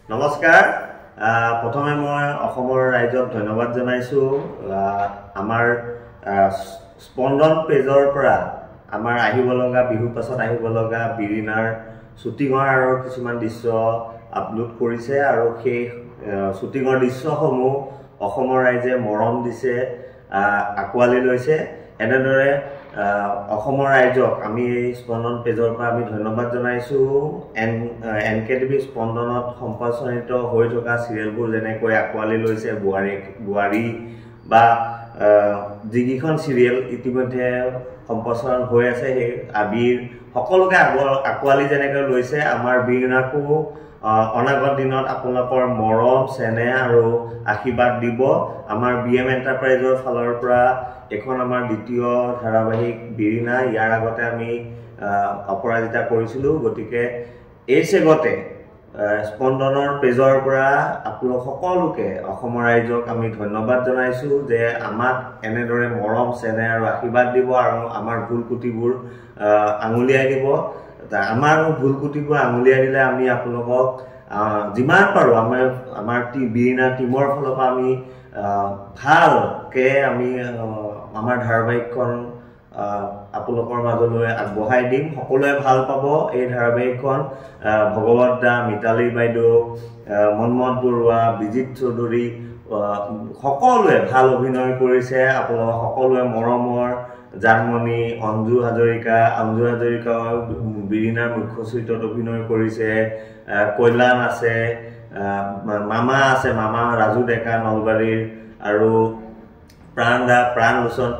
নমস্কাৰ প্ৰথমে মই অসমৰ ৰাইজক ধন্যবাদ জনাইছো আমাৰ স্পন্দন পেজৰ পৰা আমাৰ আহিব লগা বিহু পাছত আহিব লগা বিৰিনাৰ শুটিঙৰ আৰু কিছুমান দৃশ্য আপলোড কৰিছে আৰু সেই শুটিঙৰ দৃশ্যসমূহ অসমৰ ৰাইজে মৰম দিছে আকোৱালি লৈছে এনেদৰে অসমৰ ৰাইজক আমি স্পন্দন পেজৰ পৰা আমি ধন্যবাদ জনাইছো এনকেটিভি স্পন্দনত সম্প্ৰচাৰিত হৈ থকা সিৰিয়েলবোৰ যেনেকৈ আকোৱালি লৈছে বুৱাৰী বা যিকিখন সিৰিয়েল ইতিমধ্যে সম্প্ৰচাৰণ হৈ আছে সেই আবিৰ সকলোকে আকোৱালি যেনেকৈ লৈছে আমাৰ বিৰিনাকো অনাগত দিনত আপোনালোকৰ মৰম চেনেহ আৰু আশীৰ্বাদ দিব আমাৰ বিএম এণ্টাৰপ্ৰাইজৰ ফালৰ পৰা এখন আমাৰ দ্বিতীয় ধাৰাবাহিক বিৰিনা ইয়াৰ আগতে আমি অপৰাজিতা কৰিছিলো গতিকে এই চেগতে স্পন্দনৰ পেজৰ পৰা আপোনালোক সকলোকে অসমৰ ৰাইজক আমি ধন্যবাদ জনাইছো যে আমাক এনেদৰে মৰম চেনেহ আৰু আশীৰ্বাদ দিব আৰু আমাৰ ভুল কুটিবোৰ আঙুলিয়াই দিব আমাৰ ভুল কুটিবোৰ আঙুলিয়াই দিলে আমি আপোনালোকক যিমান পাৰো আমাৰ বিৰিনা টিমৰ ফালৰ পৰা আমি ভালকে আমি আমাৰ ধাৰাবাহিকখন আপোনালোকৰ মাজলৈ আগবঢ়াই দিম সকলোৱে ভাল পাব এই ধাৰাবাহিকখন ভগৱত দা মিতালী বাইদেউ মনমত বৰুৱা বিজিত চৌধুৰী সকলোৱে ভাল অভিনয় কৰিছে আপোনালোক সকলোৱে মৰমৰ জানমণি অঞ্জু হাজৰিকা বিৰিনাৰ মুখ্য চৰিত্ৰত অভিনয় কৰিছে কল্যাণ আছে মামা আছে মামা ৰাজু ডেকা নলবাৰীৰ আৰু প্ৰাণ লোচন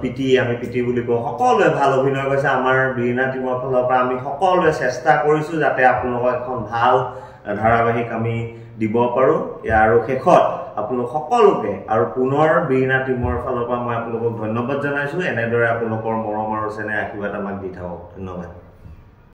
আমি পিটি বুলি কওঁ সকলোৱে ভাল অভিনয় কৰিছে আমাৰ বিৰিনা টিমৰ ফালৰ পৰা আমি সকলোৱে চেষ্টা কৰিছো যাতে আপোনালোকক এখন ভাল ধাৰাবাহিক আমি দিব পাৰো আৰু শেষত আপোনালোক সকলোকে আৰু পুনৰ বিৰিনা টিমৰ ফালৰ পৰা মই আপোনালোকক ধন্যবাদ জনাইছো এনেদৰে আপোনালোকৰ মৰম আৰু চেনেহ আশীৰ্বাদ আমাক দি থাকক ধন্যবাদ